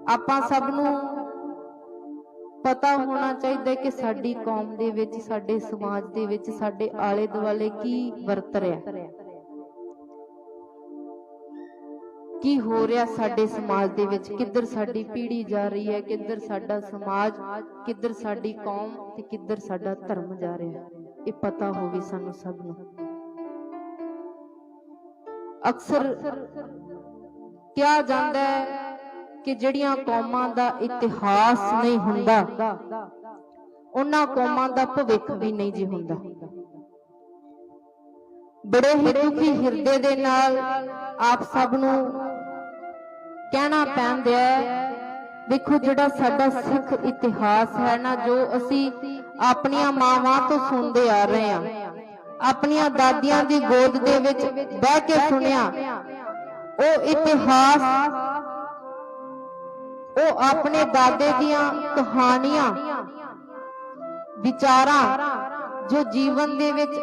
ਆਪਾਂ ਸਭ ਨੂੰ पता होना चाहिए कि साडी कौम दे विच, साडे समाज दे विच, साडे आले दुआले की वरत रहा, की हो रहा साडे समाज दे विच, किधर साडी पीढ़ी जा रही है, किधर साडा समाज, किधर साडी कौम ते किधर साडा धर्म जा रहा है। ये पता होवे सानू सब नूं। अक्सर कहा जाता है कि जिहड़ियां कौमां दा इतिहास नहीं हुंदा उन्हां कौमां दा भविख भी नहीं जी हुंदा। बड़े ही दुखी हिरदे दे नाल आप सब नूं कहना पैंदा है, देखो जिहड़ा साडा सिख इतिहास है ना, जो असी अपनियां मावां तो सुनदे आ रहे हां, अपनियां दादियां दी गोद दे विच बैठ के सुनिया, ओ इतिहास वो अपने दादे दियां कहानियां विचारां जो जीवन दे विच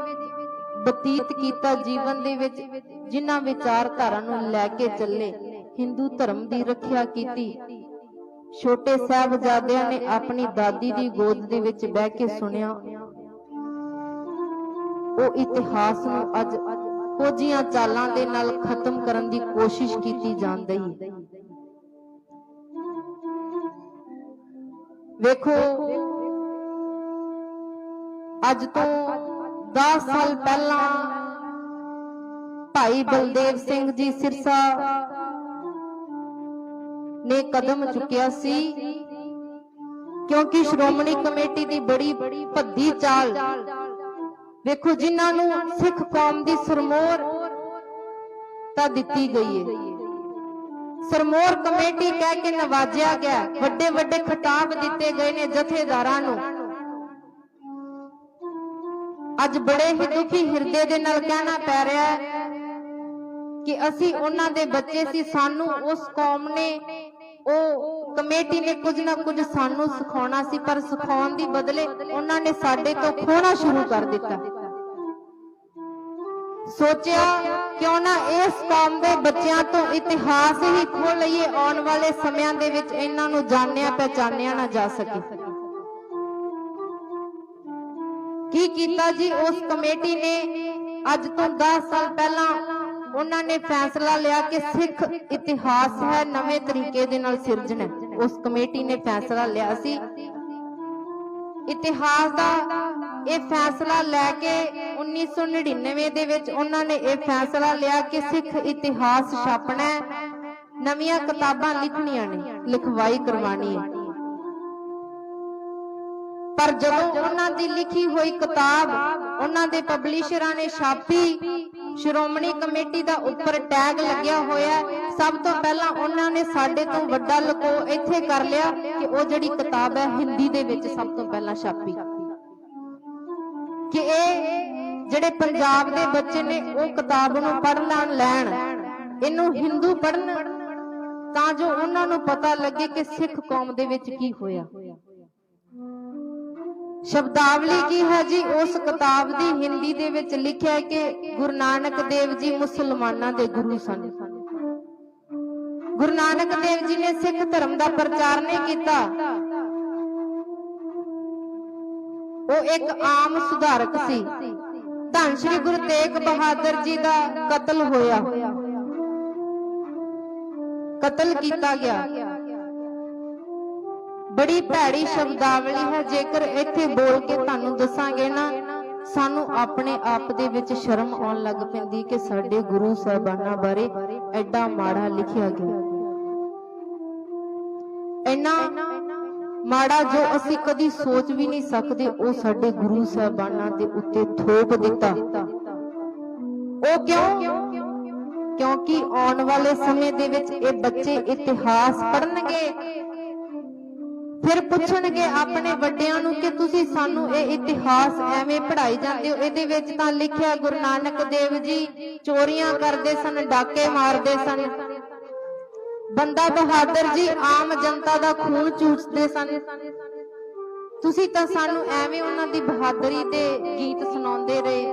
बतीत कीता, जीवन दे विच जिन्हां विचारधारा नूं लैके चले, हिंदू धर्म दी रखिया कीती। छोटे साहिबजादियां ने अपनी दादी दी गोद दे विच बैठ के सुनिया। वो इतिहास नूं अज खोजियां चालां दे नाल खत्म करन दी कोशिश कीती जांदी है। वेखो अज तो 10 साल पहला भाई बलदेव सिंह जी सिरसा ने कदम चुकिया सी, क्योंकि श्रोमणी कमेटी दी बड़ी भद्दी चाल, वेखो जिन्हां नूं सिख कौम दी सरमोर तां दित्ती गई है, सरमोर कमेटी कह के नवाजिया गया, वड्डे वड्डे खिताब दिते गए ने जथेदारां नूं। अज बड़े ही दुखी हिरदे दे नाल कहना पै रहा है कि असी उन्हां दे बच्चे सी, सानू उस कौम ने, ओ कमेटी ने कुछ ना कुछ सानू सिखाउणा सी, पर सिखाउण दी बदले उन्हां ने साडे तो खोना शुरू कर दिता। सोचा क्यों ना इस कौम दे बच्चियां तो इतिहास ही खो लईए, आने वाले समयां दे विच इन्हां नूं जानिया पहचानिया ना जा सके। की कीता जी उस कमेटी ने, अज तो 10 साल पहला उन्होंने फैसला लिया कि सिख इतिहास है नवे तरीके दे नाल सिरजना। उस कमेटी ने फैसला लिया सी इतिहास दा, ये फैसला लैके 1999 दे विच उन्होंने ये फैसला लिया कि सिख इतिहास छापना है, नवीं किताबां लिखनियां ने, लिखवाई करवानी है। पर जदों उन्हां दी लिखी हुई किताब उन्हां दे पबलिशरां ने छापी, श्रोमणी कमेटी दा उपर टैग लग्या होया, सब तो पहला उन्हां ने साडे तो वड्डा लको इत्थे कर लिया कि वो जिहड़ी किताब है हिंदी दे विच सब तो पहला छापी, कि ये जिहड़े पंजाब दे बच्चे ने वो किताब नूं पढ़ लैण, इनू हिंदू पढ़न, तां जो उन्हां नूं पता लगे कि सिख कौम दे विच की होया। शब्दावली की है जी उस किताब दी हिंदी दे विच लिखिया कि गुरु नानक देव जी मुसलमानां दे गुरु सन। गुरु नानक देव जी ने सिख धर्म दा प्रचार नहीं कीता, वो एक आम सुधारक सी। धन श्री गुरु तेग बहादुर जी दा कतल होया, कतल कीता गया। बड़ी भैड़ी शब्दावली है, जेकर इत्थे बोल के तुहानूं दसांगे ना, सानू अपने आप दे विच शर्म आउण लग पैंदी कि साडे गुरु साहिबानां बारे एडा माड़ा लिखिया गया, इन्ना माड़ा जो असी कदी सोच भी नहीं सकते, वो साडे गुरु साहिबानां दे उत्ते थोप दिता। वो क्यों? क्योंकि आने वाले समय दे विच ये बच्चे इतिहास पढ़नगे, फिर पुछणगे अपने वड्डियां नूं कि तुसीं सानू ये इतिहास एवें पढ़ाई जांदे हो, इहदे विच तां लिखिया गुरु नानक देव जी चोरियां करदे सन, डाके मारदे सन, बंदा बहादुर जी आम जनता दा खून चूसदे सन, तुसीं तां सानू एवें उन्हां दी बहादुरी दे गीत सुणाउंदे रहे,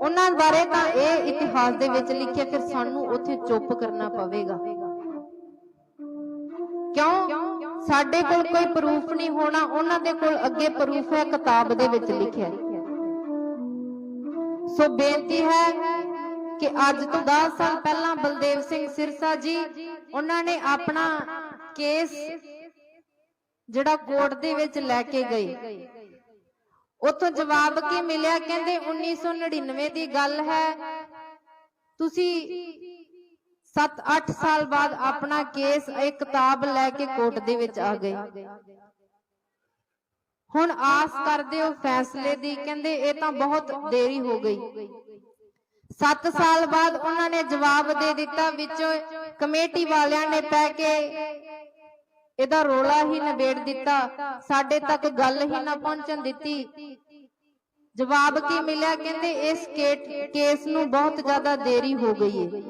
उन्हां बारे तां इह इतिहास दे विच लिखिया, फिर सानू उत्थे चुप करना पवेगा। ਸਾਡੇ ਕੋਲ ਕੋਈ ਪ੍ਰੂਫ ਨਹੀਂ ਹੋਣਾ, ਉਹਨਾਂ ਦੇ ਕੋਲ ਅੱਗੇ ਪ੍ਰੂਫ ਹੈ, ਕਿਤਾਬ ਦੇ ਵਿੱਚ ਲਿਖਿਆ। ਸੋ ਬੇਨਤੀ ਹੈ ਕਿ ਅੱਜ ਤੋਂ 10 ਸਾਲ ਪਹਿਲਾਂ ਬਲਦੇਵ ਸਿੰਘ ਸਿਰਸਾ ਜੀ ਉਹਨਾਂ ਨੇ ਆਪਣਾ ਕੇਸ ਜਿਹੜਾ ਕੋਰਟ ਦੇ ਵਿੱਚ ਲੈ ਕੇ ਗਏ। ਉੱਥੋਂ ਜਵਾਬ ਕੀ ਮਿਲਿਆ? ਕਹਿੰਦੇ 1999 ਦੀ ਗੱਲ ਹੈ, ਤੁਸੀਂ 7-8 ਸਾਲ ਬਾਅਦ ਆਪਣਾ ਕੇਸ ਇੱਕ ਕਿਤਾਬ ਲੈ ਕੇ ਕੋਰਟ ਦੇ ਵਿੱਚ ਆ ਗਏ। ਹੁਣ ਆਸ ਕਰਦੇ ਹੋ ਫੈਸਲੇ ਦੀ? ਕਹਿੰਦੇ ਇਹ ਤਾਂ ਬਹੁਤ ਦੇਰੀ ਹੋ ਗਈ। 7 ਸਾਲ ਬਾਅਦ ਉਹਨਾਂ ਨੇ ਜਵਾਬ ਦੇ ਦਿੱਤਾ, ਵਿੱਚੋਂ ਕਮੇਟੀ ਵਾਲਿਆਂ ਨੇ ਪੈ ਕੇ ਇਹਦਾ ਰੋਲਾ ਹੀ ਨਿਬੇੜ ਦਿੱਤਾ, ਸਾਡੇ ਤੱਕ ਗੱਲ ਹੀ ਨਾ ਪਹੁੰਚਣ ਦਿੱਤੀ। ਜਵਾਬ ਕੀ ਮਿਲਿਆ? ਕਹਿੰਦੇ ਇਸ ਕੇਸ ਨੂੰ ਬਹੁਤ ਜ਼ਿਆਦਾ ਦੇਰੀ ਹੋ ਗਈ ਹੈ।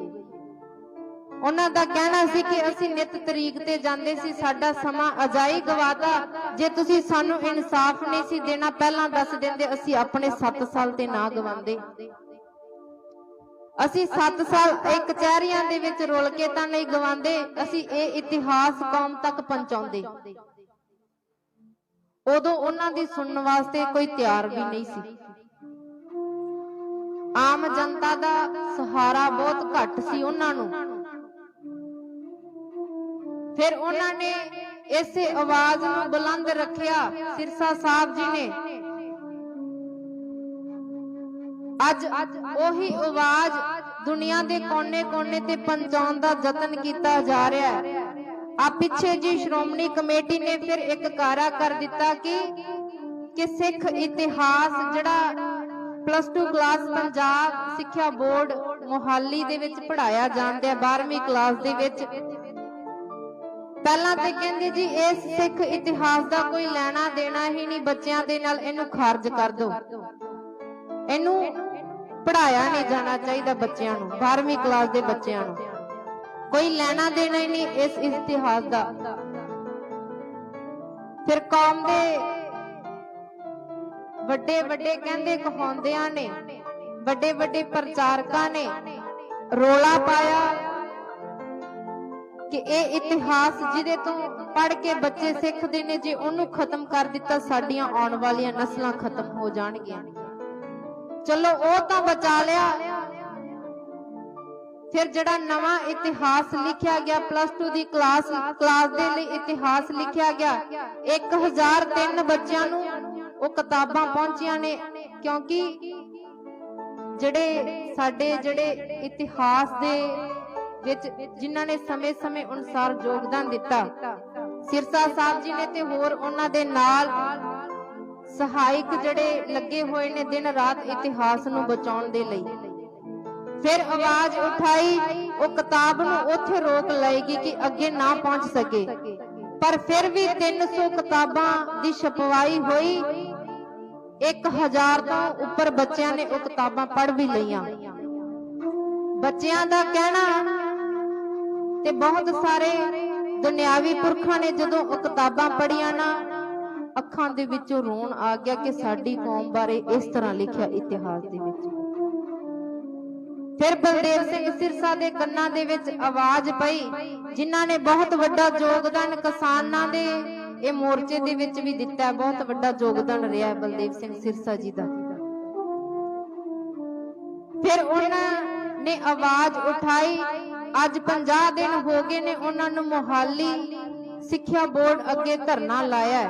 ਉਹਨਾਂ ਦਾ ਕਹਿਣਾ ਸੀ ਕਿ ਅਸੀਂ ਨਿਤ ਤਰੀਕ ਤੇ ਜਾਂਦੇ ਸੀ, ਸਾਡਾ ਸਮਾਂ ਅਜਾਈ ਗਵਾਤਾ। ਜੇ ਤੁਸੀਂ ਸਾਨੂੰ ਇਨਸਾਫ ਨਹੀਂ ਸੀ ਦੇਣਾ, ਪਹਿਲਾਂ ਦੱਸ ਦਿੰਦੇ, ਅਸੀਂ ਆਪਣੇ 7 ਸਾਲ ਤੇ ਨਾ ਗਵਾਉਂਦੇ। ਅਸੀਂ 7 ਸਾਲ ਇੱਕ ਕਚਹਿਰੀਆਂ ਦੇ ਵਿੱਚ ਰੁਲ ਕੇ ਤਾਂ ਨਹੀਂ ਗਵਾਉਂਦੇ, ਅਸੀਂ ਇਹ ਇਤਿਹਾਸ ਕੌਮ ਤੱਕ ਪਹੁੰਚਾਉਂਦੇ। ਉਦੋਂ ਉਹਨਾਂ ਦੀ ਸੁਣਨ ਵਾਸਤੇ ਕੋਈ ਤਿਆਰ ਵੀ ਨਹੀਂ ਸੀ। ਆਮ ਜਨਤਾ ਦਾ ਸਹਾਰਾ ਬਹੁਤ ਘੱਟ ਸੀ ਉਹਨਾਂ ਨੂੰ। ਫਿਰ ਉਹਨਾਂ ਨੇ ਇਸੇ ਆਵਾਜ਼ ਨੂੰ ਬੁਲੰਦ ਰੱਖਿਆ, ਸਿਰਸਾ ਸਾਹਿਬ ਜੀ ਨੇ। ਅੱਜ ਉਹੀ ਆਵਾਜ਼ ਦੁਨੀਆ ਦੇ ਕੋਨੇ-ਕੋਨੇ ਤੇ ਪਹੁੰਚਾਉਣ ਦਾ ਯਤਨ ਕੀਤਾ ਜਾ ਰਿਹਾ ਹੈ। ਆ ਪਿੱਛੇ ਜੀ ਸ਼੍ਰੋਮਣੀ ਕਮੇਟੀ ਨੇ ਫਿਰ ਇੱਕ ਕਾਰਾ ਕਰ ਦਿੱਤਾ ਕਿ ਸਿੱਖ ਇਤਿਹਾਸ ਜਿਹੜਾ +2 ਕਲਾਸ ਪੰਜਾਬ ਸਿੱਖਿਆ ਬੋਰਡ ਮੋਹਾਲੀ ਦੇ ਵਿੱਚ ਪੜਾਇਆ ਜਾਂਦਾ ਹੈ 12ਵੀਂ ਕਲਾਸ ਦੇ ਵਿੱਚ। ਪਹਿਲਾਂ ਤੇ ਕਹਿੰਦੇ ਜੀ ਇਸ ਸਿੱਖ ਇਤਿਹਾਸ ਦਾ ਕੋਈ ਲੈਣਾ ਦੇਣਾ ਹੀ ਨਹੀਂ ਬੱਚਿਆਂ ਦੇ ਨਾਲ, ਇਹਨੂੰ ਖਾਰਜ ਕਰ ਦਿਓ, ਇਹਨੂੰ ਪੜਾਇਆ ਨਹੀਂ ਜਾਣਾ ਚਾਹੀਦਾ ਬੱਚਿਆਂ ਨੂੰ, 12ਵੀਂ ਕਲਾਸ ਦੇ ਬੱਚਿਆਂ ਨੂੰ ਕੋਈ ਲੈਣਾ ਦੇਣਾ ਹੀ ਨਹੀਂ ਇਸ ਇਤਿਹਾਸ ਦਾ। ਫਿਰ ਕੌਮ ਦੇ ਵੱਡੇ ਵੱਡੇ ਕਹਿੰਦੇ ਕਹਾਉਂਦਿਆਂ ਨੇ, ਵੱਡੇ ਵੱਡੇ ਪ੍ਰਚਾਰਕਾਂ ਨੇ ਰੋਲਾ ਪਾਇਆ ਕਿ ਇਹ ਇਤਿਹਾਸ ਜਿਹਦੇ ਤੋਂ ਪੜ੍ਹ ਕੇ ਬੱਚੇ ਸਿੱਖਦੇ ਨੇ, ਜੇ ਉਹਨੂੰ ਖਤਮ ਕਰ ਦਿੱਤਾ ਸਾਡੀਆਂ ਆਉਣ ਵਾਲੀਆਂ ਨਸਲਾਂ ਖਤਮ ਹੋ ਜਾਣਗੀਆਂ। ਚਲੋ ਉਹ ਤਾਂ ਬਚਾ ਲਿਆ। ਫਿਰ ਜਿਹੜਾ ਨਵਾਂ ਇਤਿਹਾਸ ਲਿਖਿਆ ਗਿਆ +2 ਦੀ ਕਲਾਸ ਦੇ ਲਈ ਇਤਿਹਾਸ ਲਿਖਿਆ ਗਿਆ, 1003 ਬੱਚਿਆਂ ਨੂੰ ਉਹ ਕਿਤਾਬਾਂ ਪਹੁੰਚੀਆਂ ਨੇ। ਕਿਉਂਕਿ ਜਿਹੜੇ ਇਤਿਹਾਸ ਦੇ ਵਿੱਚ ਜਿਨ੍ਹਾਂ ਨੇ ਸਮੇਂ-ਸਮੇਂ ਅਨੁਸਾਰ ਯੋਗਦਾਨ ਦਿੱਤਾ, ਸਿਰਸਾ ਸਾਹਿਬ ਜੀ ਨੇ ਤੇ ਹੋਰ ਉਹਨਾਂ ਦੇ ਨਾਲ ਸਹਾਇਕ ਜਿਹੜੇ ਲੱਗੇ ਹੋਏ ਨੇ ਦਿਨ ਰਾਤ ਇਤਿਹਾਸ ਨੂੰ ਬਚਾਉਣ ਦੇ ਲਈ। ਫਿਰ ਆਵਾਜ਼ ਉਠਾਈ, ਉਹ ਕਿਤਾਬ ਨੂੰ ਉੱਥੇ ਰੋਕ ਲਏਗੀ ਕਿ ਅੱਗੇ ਨਾ ਪਹੁੰਚ ਸਕੇ। ਪਰ ਫਿਰ ਵੀ 300 ਕਿਤਾਬਾਂ ਦੀ ਛਪਵਾਈ ਹੋਈ, 1000 ਤੋਂ ਉੱਪਰ ਬੱਚਿਆਂ ਨੇ ਉਹ ਕਿਤਾਬਾਂ ਪੜ੍ਹ ਵੀ ਲਈਆਂ। ਬੱਚਿਆਂ ਦਾ ਕਹਿਣਾ ਤੇ ਬਹੁਤ ਸਾਰੇ ਦੁਨਿਆਵੀ ਪੁਰਖਾਂ ਨੇ ਜਦੋਂ ਉਹ ਕਿਤਾਬਾਂ ਪੜ੍ਹੀਆਂ ਨਾ, ਅੱਖਾਂ ਦੇ ਵਿੱਚੋਂ ਰੋਣ ਆ ਗਿਆ ਕਿ ਸਾਡੀ ਕੌਮ ਬਾਰੇ ਇਸ ਤਰ੍ਹਾਂ ਲਿਖਿਆ ਇਤਿਹਾਸ ਦੇ ਵਿੱਚ। ਫਿਰ ਬਲਦੇਵ ਸਿੰਘ ਸਿਰਸਾ ਦੇ ਕੰਨਾਂ ਦੇ ਵਿੱਚ ਆਵਾਜ਼ ਪਈ, ਜਿਨ੍ਹਾਂ ਨੇ ਬਹੁਤ ਵੱਡਾ ਯੋਗਦਾਨ ਕਿਸਾਨਾਂ ਦੇ ਇਹ ਮੋਰਚੇ ਦੇ ਵਿੱਚ ਵੀ ਦਿੱਤਾ, ਬਹੁਤ ਵੱਡਾ ਯੋਗਦਾਨ ਰਿਹਾ ਹੈ ਬਲਦੇਵ ਸਿੰਘ ਸਿਰਸਾ ਜੀ ਦਾ। ਫਿਰ ਉਹਨਾਂ ਨੇ ਆਵਾਜ਼ ਉਠਾਈ, ਅੱਜ 50 ਦਿਨ ਹੋ ਗਏ ਨੇ ਉਹਨਾਂ ਨੂੰ ਮੋਹਾਲੀ ਸਿੱਖਿਆ ਬੋਰਡ ਅੱਗੇ ਧਰਨਾ ਲਾਇਆ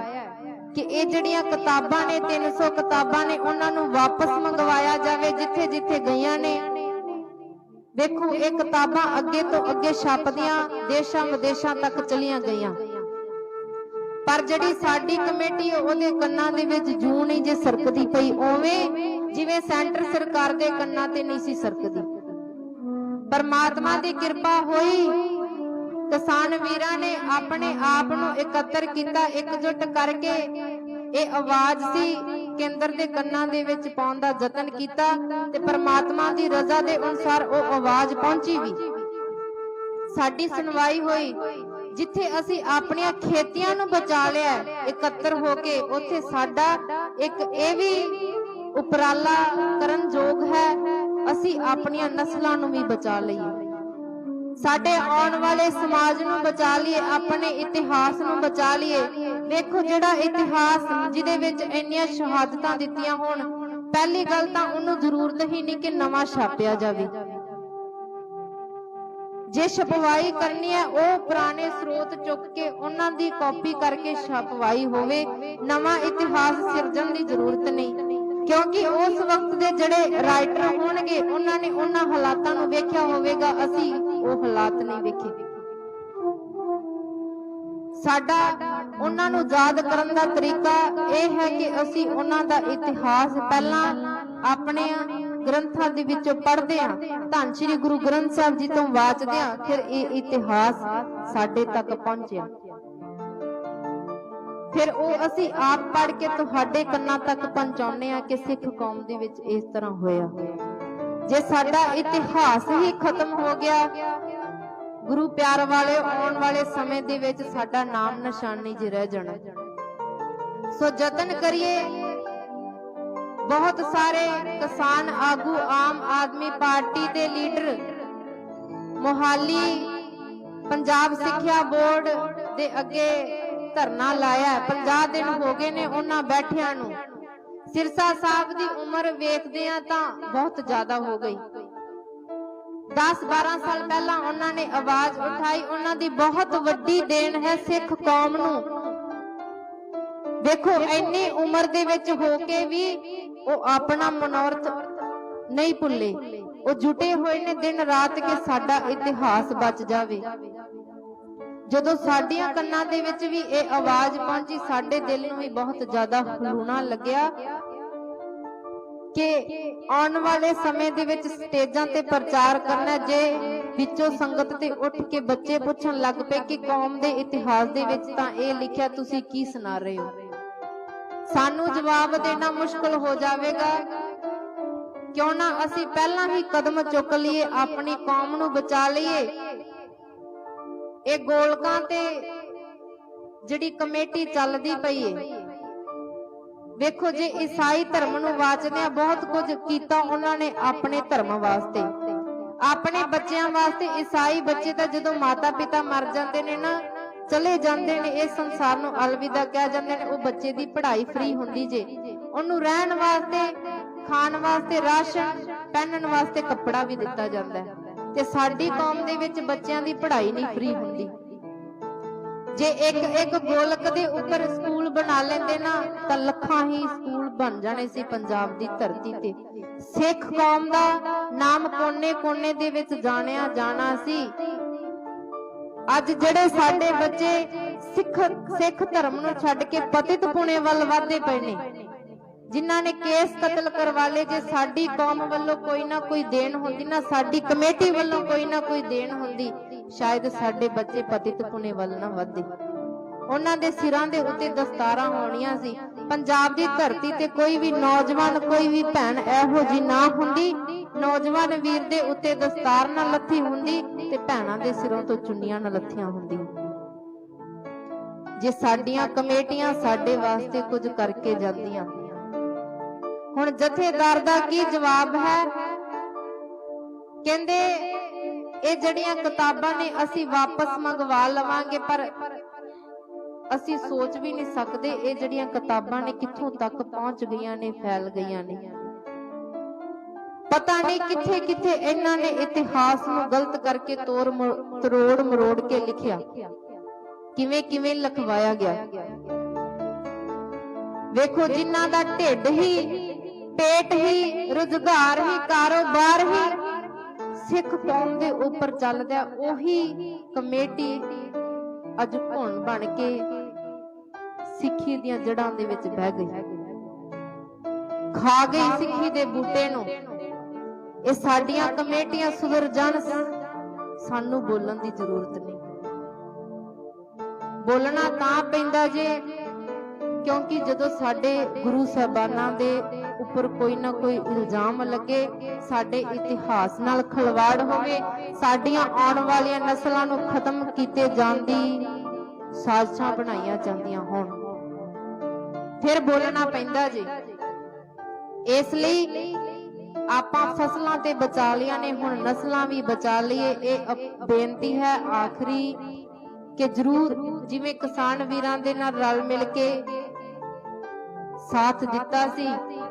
ਕਿ ਇਹ ਜਿਹੜੀਆਂ ਕਿਤਾਬਾਂ ਨੇ 300 ਕਿਤਾਬਾਂ ਨੇ ਉਹਨਾਂ ਨੂੰ ਵਾਪਸ ਮੰਗਵਾਇਆ ਜਾਵੇ ਜਿੱਥੇ ਜਿੱਥੇ ਗਈਆਂ ਨੇ। ਦੇਖੋ ਇਹ ਕਿਤਾਬਾਂ ਅੱਗੇ ਤੋਂ ਅੱਗੇ ਛਪਦੀਆਂ ਦੇਸ਼ਾਂ ਵਿਦੇਸ਼ਾਂ ਤੱਕ ਚਲੀਆਂ ਗਈਆਂ, ਪਰ ਜਿਹੜੀ ਸਾਡੀ ਕਮੇਟੀ ਉਹਦੇ ਕੰਨਾਂ ਦੇ ਵਿੱਚ ਜੂੰ ਨਹੀਂ ਜੇ ਸਰਕਦੀ ਪਈ, ਉਵੇਂ ਜਿਵੇਂ ਸੈਂਟਰ ਸਰਕਾਰ ਦੇ ਕੰਨਾਂ ਤੇ ਨਹੀਂ ਸੀ ਸਰਕਦੀ। ਪਰਮਾਤਮਾ ਦੀ ਕਿਰਪਾ ਹੋਈ, ਕਿਸਾਨ ਵੀਰਾਂ ਨੇ ਆਪਣੇ ਆਪ ਨੂੰ ਇਕੱਤਰ ਕੀਤਾ, ਇਕਜੁੱਟ ਕਰਕੇ ਇਹ ਆਵਾਜ਼ ਸੀ ਕੇਂਦਰ ਦੇ ਕੰਨਾਂ ਦੇ ਵਿੱਚ ਪਾਉਣ ਦਾ ਯਤਨ ਕੀਤਾ ਤੇ ਪਰਮਾਤਮਾ ਦੀ ਰਜ਼ਾ ਦੇ ਅਨੁਸਾਰ ਉਹ ਆਵਾਜ਼ ਪਹੁੰਚੀ ਵੀ। ਸਾਡੀ ਸੁਣਵਾਈ ਹੋਈ, ਜਿੱਥੇ ਅਸੀਂ ਆਪਣੀਆਂ ਖੇਤੀਆਂ ਨੂੰ ਬਚਾ ਲਿਆ ਇਕੱਤਰ ਹੋ ਕੇ, ਉੱਥੇ ਸਾਡਾ ਇੱਕ ਇਹ ਵੀ ਉਪਰਾਲਾ ਕਰਨ ਯੋਗ ਹੈ, ਅਸੀਂ ਆਪਣੀਆਂ ਨਸਲਾਂ ਨੂੰ ਵੀ ਬਚਾ ਲਈਏ। ਸਾਡੇ ਆਉਣ ਵਾਲੇ ਸਮਾਜ ਨੂੰ ਬਚਾ ਲਈਏ, ਆਪਣੇ ਇਤਿਹਾਸ ਨੂੰ ਬਚਾ ਲਈਏ। ਵੇਖੋ ਜਿਹੜਾ ਇਤਿਹਾਸ ਜਿਹਦੇ ਵਿੱਚ ਇੰਨੀਆਂ ਸ਼ਹਾਦਤਾਂ ਦਿੱਤੀਆਂ ਹੋਣ, ਪਹਿਲੀ ਗੱਲ ਤਾਂ ਉਹਨੂੰ ਜ਼ਰੂਰਤ ਹੀ ਨਹੀਂ ਕਿ ਨਵਾਂ ਛਾਪਿਆ ਜਾਵੇ। ਜੇ ਛਪਵਾਈ ਕਰਨੀ ਹੈ ਉਹ ਪੁਰਾਣੇ ਸਰੋਤ ਚੁੱਕ ਕੇ ਉਹਨਾਂ ਦੀ ਕਾਪੀ ਕਰਕੇ ਛਪਵਾਈ ਹੋਵੇ, ਨਵਾਂ ਇਤਿਹਾਸ ਸਿਰਜਣ ਦੀ ਜ਼ਰੂਰਤ ਨਹੀਂ। ਕਿਉਂਕਿ ਉਸ ਵਕਤ ਦੇ ਜਿਹੜੇ ਰਾਈਟਰ ਹੋਣਗੇ ਉਹਨਾਂ ਨੇ ਉਹਨਾਂ ਹਾਲਾਤਾਂ ਨੂੰ ਵੇਖਿਆ ਹੋਵੇਗਾ, ਅਸੀਂ ਉਹ ਹਾਲਾਤ ਨਹੀਂ ਵੇਖੇ। ਸਾਡਾ ਉਹਨਾਂ ਨੂੰ ਯਾਦ ਕਰਨ ਦਾ ਤਰੀਕਾ ਇਹ ਹੈ ਕਿ ਅਸੀਂ ਉਹਨਾਂ ਦਾ ਇਤਿਹਾਸ ਪਹਿਲਾਂ ਆਪਣੇ ਗ੍ਰੰਥਾਂ ਦੇ ਵਿੱਚੋਂ ਪੜ੍ਹਦੇ ਹਾਂ, ਧੰਨ ਸ਼੍ਰੀ ਗੁਰੂ ਗ੍ਰੰਥ ਸਾਹਿਬ ਜੀ ਤੋਂ ਵਾਚਦੇ ਹਾਂ, ਫਿਰ ਇਹ ਇਤਿਹਾਸ ਸਾਡੇ ਤੱਕ ਪਹੁੰਚਿਆ। ਫਿਰ ਉਹ ਅਸੀਂ ਆਪ ਪੜ੍ਹ ਕੇ ਤੁਹਾਡੇ ਕੰਨਾਂ ਤੱਕ ਪਹੁੰਚਾਉਂਦੇ ਹਾਂ ਕਿ ਸਿੱਖ ਕੌਮ ਦੇ ਵਿੱਚ ਇਸ ਤਰ੍ਹਾਂ ਹੋਇਆ। ਜੇ ਸਾਡਾ ਇਤਿਹਾਸ ਹੀ ਖਤਮ ਹੋ ਗਿਆ, ਗੁਰੂ ਪਿਆਰ ਵਾਲੇ, ਆਉਣ ਵਾਲੇ ਸਮੇਂ ਦੇ ਵਿੱਚ ਸਾਡਾ ਨਾਮ ਨਿਸ਼ਾਨ ਨਹੀਂ ਜੀ ਰਹਿ ਜਾਣਾ। ਸੋ ਯਤਨ ਕਰੀਏ। ਬਹੁਤ ਸਾਰੇ ਕਿਸਾਨ ਆਗੂ, ਆਮ ਆਦਮੀ ਪਾਰਟੀ ਦੇ ਲੀਡਰ ਮੋਹਾਲੀ ਪੰਜਾਬ ਸਿੱਖਿਆ ਬੋਰਡ ਦੇ ਅੱਗੇ ਧਰਨਾ ਲਾਇਆ। 50 ਦਿਨ ਹੋ ਗਏ ਨੇ ਉਹਨਾਂ ਬੈਠਿਆਂ ਨੂੰ। ਸਿਰਸਾ ਸਾਹਿਬ ਦੀ ਉਮਰ ਵੇਖਦੇ ਆ ਤਾਂ ਬਹੁਤ ਜ਼ਿਆਦਾ ਹੋ ਗਈ। 10-12 ਸਾਲ ਪਹਿਲਾਂ ਉਹਨਾਂ ਨੇ ਆਵਾਜ਼ ਉਠਾਈ। ਉਹਨਾਂ ਦੀ ਬਹੁਤ ਵੱਡੀ ਦੇਣ ਹੈ ਸਿੱਖ ਕੌਮ ਨੂੰ। ਦੇਖੋ ਇੰਨੀ ਉਮਰ ਦੇ ਵਿੱਚ ਹੋ ਕੇ ਵੀ ਉਹ ਆਪਣਾ ਮਨੋਰਥ ਨਹੀਂ ਭੁੱਲੇ। ਉਹ ਜੁਟੇ ਹੋਏ ਨੇ ਦਿਨ ਰਾਤ ਕਿ ਸਾਡਾ ਇਤਿਹਾਸ ਬਚ ਜਾਵੇ। ਜਦੋਂ ਸਾਡੀਆਂ ਕੰਨਾਂ ਦੇ ਵਿੱਚ ਵੀ ਇਹ ਆਵਾਜ਼ ਪਹੁੰਚੀ, ਸਾਡੇ ਦਿਲ ਨੂੰ ਵੀ ਬਹੁਤ ਜ਼ਿਆਦਾ ਹਲੂਣਾ ਲੱਗਿਆ ਕਿ ਆਉਣ ਵਾਲੇ ਸਮੇਂ ਦੇ ਵਿੱਚ ਸਟੇਜਾਂ ਤੇ ਪ੍ਰਚਾਰ ਕਰਨਾ। ਜੇ ਵਿੱਚੋਂ ਸੰਗਤ ਤੇ ਉੱਠ ਕੇ ਬੱਚੇ ਪੁੱਛਣ ਲੱਗ ਪਏ ਕਿ ਕੌਮ ਦੇ ਇਤਿਹਾਸ ਦੇ ਵਿੱਚ ਤਾਂ ਇਹ ਲਿਖਿਆ, ਤੁਸੀਂ ਕੀ ਸੁਣਾ ਰਹੇ ਹੋ, ਸਾਨੂੰ ਜਵਾਬ ਦੇਣਾ ਮੁਸ਼ਕਲ ਹੋ ਜਾਵੇਗਾ। ਕਿਉਂ ਨਾ ਅਸੀਂ ਪਹਿਲਾਂ ਹੀ ਕਦਮ ਚੁੱਕ ਲਈਏ, ਆਪਣੀ ਕੌਮ ਨੂੰ ਬਚਾ ਲਈਏ। ਇਹ ਗੋਲਕਾਂ ਤੇ ਜਿਹੜੀ ਕਮੇਟੀ ਚੱਲਦੀ ਪਈ ਏ, ਵੇਖੋ ਜੇ ਈਸਾਈ ਧਰਮ ਨੂੰ ਵਾਚਦੇ ਆ, ਬਹੁਤ ਕੁਝ ਕੀਤਾ ਉਹਨਾਂ ਨੇ ਆਪਣੇ ਧਰਮ ਵਾਸਤੇ, ਆਪਣੇ ਬੱਚਿਆਂ ਵਾਸਤੇ। ਈਸਾਈ ਬੱਚੇ ਤਾਂ ਜਦੋਂ ਮਾਤਾ ਪਿਤਾ ਮਰ ਜਾਂਦੇ ਨੇ ਨਾ, ਚਲੇ ਜਾਂਦੇ ਨੇ, ਇਸ ਸੰਸਾਰ ਨੂੰ ਅਲਵਿਦਾ ਕਹਿ ਜਾਂਦੇ ਨੇ, ਉਹ ਬੱਚੇ ਦੀ ਪੜ੍ਹਾਈ ਫ੍ਰੀ ਹੁੰਦੀ ਜੇ, ਉਹਨੂੰ ਰਹਿਣ ਵਾਸਤੇ, ਖਾਣ ਵਾਸਤੇ ਰਾਸ਼ਨ, ਪਹਿਨਣ ਵਾਸਤੇ ਕੱਪੜਾ ਵੀ ਦਿੱਤਾ ਜਾਂਦਾ ਹੈ। ਤੇ ਸਾਡੀ ਕੌਮ ਦੇ ਵਿੱਚ ਬੱਚਿਆਂ ਦੀ ਪੜ੍ਹਾਈ ਨਹੀਂ ਫ੍ਰੀ ਹੁੰਦੀ। ਜੇ ਇੱਕ ਗੋਲਕ ਦੇ ਉੱਪਰ ਸਕੂਲ ਬਣਾ ਲੈਂਦੇ ਨਾ ਤਾਂ ਲੱਖਾਂ ਹੀ ਸਕੂਲ ਬਣ ਜਾਣੇ ਸੀ ਪੰਜਾਬ ਦੀ ਧਰਤੀ ਤੇ। ਸਿੱਖ ਕੌਮ ਦਾ ਨਾਮ ਕੋਨੇ-ਕੋਨੇ ਦੇ ਵਿੱਚ ਜਾਣਿਆ ਜਾਣਾ ਸੀ। ਅੱਜ ਜਿਹੜੇ ਸਾਡੇ ਬੱਚੇ ਸਿੱਖ ਧਰਮ ਨੂੰ ਛੱਡ ਕੇ ਪਤਿਤ ਪੁਣੇ ਵੱਲ ਵਧਦੇ ਪਏ ਨੇ, ਜਿਨ੍ਹਾਂ ਨੇ ਕੇਸ ਕਤਲ ਕਰਵਾ ਲਏ। ਜੇ ਸਾਡੀ ਕੌਮ ਵੱਲੋਂ ਕੋਈ ਨਾ ਕੋਈ ਦੇਣ ਹੁੰਦੀ ਨਾ, ਸਾਡੀ ਕਮੇਟੀ ਵੱਲੋਂ ਕੋਈ ਨਾ ਕੋਈ ਦੇਣ ਹੁੰਦੀ, ਸ਼ਾਇਦ ਸਾਡੇ ਬੱਚੇ ਪਤਿਤ ਪੁਣੇ ਵੱਲ ਨਾ ਵਧਦੇ। ਉਹਨਾਂ ਦੇ ਸਿਰਾਂ ਦੇ ਉੱਤੇ ਦਸਤਾਰਾਂ ਹੋਣੀਆਂ ਸੀ। ਪੰਜਾਬ ਦੀ ਧਰਤੀ ਤੇ ਕੋਈ ਵੀ ਨੌਜਵਾਨ, ਕੋਈ ਵੀ ਭੈਣ ਇਹੋ ਜੀ ਨਾ ਹੁੰਦੀ, ਨੌਜਵਾਨ ਵੀਰ ਦੇ ਉੱਤੇ ਦਸਤਾਰ ਨਾ ਲੱਥੀ ਹੁੰਦੀ ਤੇ ਭੈਣਾਂ ਦੇ ਸਿਰੋਂ ਤੋਂ ਚੁੰਨੀਆਂ ਨਾ ਲੱਥੀਆਂ ਹੁੰਦੀਆਂ। ਜੇ ਸਾਡੀਆਂ ਕਮੇਟੀਆਂ ਸਾਡੇ ਵਾਸਤੇ ਕੁਝ ਕਰਕੇ ਜਾਂਦੀਆਂ। ਹੁਣ ਜਥੇਦਾਰ ਦਾ ਕੀ ਜਵਾਬ ਹੈ? ਕਹਿੰਦੇ ਇਹ ਜਿਹੜੀਆਂ ਕਿਤਾਬਾਂ ਨੇ ਅਸੀਂ ਵਾਪਸ ਮੰਗਵਾ ਲਵਾਂਗੇ, ਪਰ ਅਸੀਂ ਸੋਚ ਵੀ ਨਹੀਂ ਸਕਦੇ ਇਹ ਜਿਹੜੀਆਂ ਕਿਤਾਬਾਂ ਨੇ ਕਿੱਥੋਂ ਤੱਕ ਪਹੁੰਚ ਗਈਆਂ ਨੇ, ਫੈਲ ਗਈਆਂ ਨੇ। ਪਤਾ ਨਹੀਂ ਕਿੱਥੇ ਕਿੱਥੇ ਇਹਨਾਂ ਨੇ ਇਤਿਹਾਸ ਨੂੰ ਗਲਤ ਕਰਕੇ ਤਰੋੜ ਮਰੋੜ ਕੇ ਲਿਖਿਆ, ਕਿਵੇਂ ਕਿਵੇਂ ਲਿਖਵਾਇਆ ਗਿਆ। ਵੇਖੋ ਜਿਨ੍ਹਾਂ ਦਾ ਢਿੱਡ ਹੀ, ਪੇਟ ਹੀ, ਰੁਜ਼ਗਾਰ ਹੀ, ਕਾਰੋਬਾਰ ਹੀ ਸਿੱਖ ਕੌਮ ਦੇ ਉੱਪਰ ਚੱਲਦਾ, ਉਹੀ ਕਮੇਟੀ ਅੱਜ ਘੁਣ ਬਣ ਕੇ ਸਿੱਖੀ ਦੀਆਂ ਜੜ੍ਹਾਂ ਦੇ ਵਿੱਚ ਬਹਿ ਗਈ, ਖਾ ਗਈ ਸਿੱਖੀ ਦੇ ਬੂਟੇ ਨੂੰ। ਇਹ ਸਾਡੀਆਂ ਕਮੇਟੀਆਂ ਸੁਧਰ ਜਾਣ, ਸਾਨੂੰ ਬੋਲਣ ਦੀ ਜ਼ਰੂਰਤ ਨਹੀਂ। ਬੋਲਣਾ ਤਾਂ ਪੈਂਦਾ ਜੇ ਕਿਉਂਕਿ ਜਦੋਂ ਸਾਡੇ ਗੁਰੂ ਸਾਹਿਬਾਨਾਂ ਦੇ ਉੱਪਰ ਕੋਈ ਨਾ ਕੋਈ ਇਲਜ਼ਾਮ ਲੱਗੇ, ਸਾਡੇ ਇਤਿਹਾਸ ਨਾਲ ਖਿਲਵਾੜ ਹੋਵੇ, ਸਾਡੀਆਂ ਆਉਣ ਵਾਲੀਆਂ ਨਸਲਾਂ ਨੂੰ ਖਤਮ ਕੀਤੇ ਜਾਣ ਦੀ ਸਾਜ਼ਿਸ਼ਾਂ ਬਣਾਈਆਂ ਜਾਂਦੀਆਂ ਹੋਣ, ਫਿਰ ਬੋਲਣਾ ਪੈਂਦਾ ਜੀ। ਇਸ ਲਈ ਆਪਾਂ ਫਸਲਾਂ ਤੇ ਬਚਾ ਲਿਆ ਨੇ, ਹੁਣ ਨਸਲਾਂ ਵੀ ਬਚਾ ਲਈਏ। ਇਹ ਬੇਨਤੀ ਹੈ ਆਖਰੀ ਕਿ ਜਰੂਰ ਜਿਵੇਂ ਕਿਸਾਨ ਵੀਰਾਂ ਦੇ ਨਾਲ ਰਲ ਮਿਲ ਕੇ ਸਾਥ ਦਿੱਤਾ ਸੀ,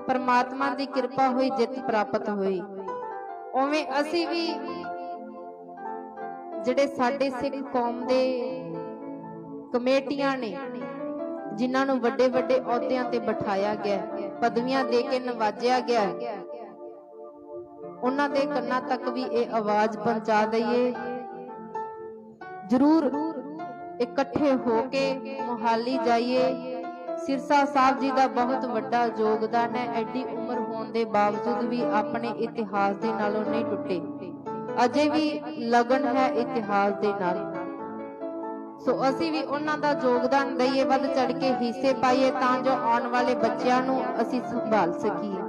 ਪਰਮਾਤਮਾ ਦੀ ਕਿਰਪਾ ਹੋਈ, ਜਿੱਤ ਪ੍ਰਾਪਤ ਹੋਈ, ਉਵੇਂ ਅਸੀਂ ਵੀ ਜਿਹੜੇ ਸਾਡੇ ਸਿੱਖ ਕੌਮ ਦੇ ਕਮੇਟੀਆਂ ਨੇ, ਜਿਨ੍ਹਾਂ ਨੂੰ ਵੱਡੇ ਵੱਡੇ ਅਹੁਦਿਆਂ ਤੇ ਬਿਠਾਇਆ ਗਿਆ, ਪਦਵੀਆਂ ਦੇ ਕੇ ਨਵਾਜਿਆ ਗਿਆ, ਉਹਨਾਂ ਦੇ ਕੰਨਾਂ ਤੱਕ ਵੀ ਇਹ ਆਵਾਜ਼ ਪਹੁੰਚਾ ਦਈਏ। ਜਰੂਰ ਇਕੱਠੇ ਹੋ ਕੇ ਮੁਹਾਲੀ ਜਾਈਏ। ਸਿਰਸਾ ਸਾਹਿਬ ਜੀ ਦਾ ਬਹੁਤ ਵੱਡਾ ਯੋਗਦਾਨ ਹੈ। ਐਡੀ ਉਮਰ ਹੋਣ ਦੇ ਬਾਵਜੂਦ ਵੀ ਆਪਣੇ ਇਤਿਹਾਸ ਦੇ ਨਾਲੋਂ ਨਹੀਂ ਟੁੱਟੇ, ਅਜੇ ਵੀ ਲਗਨ ਹੈ ਇਤਿਹਾਸ ਦੇ ਨਾਲ। ਸੋ ਅਸੀਂ ਵੀ ਉਹਨਾਂ ਦਾ ਯੋਗਦਾਨ ਦਈਏ, ਵੱਧ ਚੜ ਕੇ ਹਿੱਸੇ ਪਾਈਏ, ਤਾਂ ਜੋ ਆਉਣ ਵਾਲੇ ਬੱਚਿਆਂ ਨੂੰ ਅਸੀਂ ਸੰਭਾਲ ਸਕੀਏ।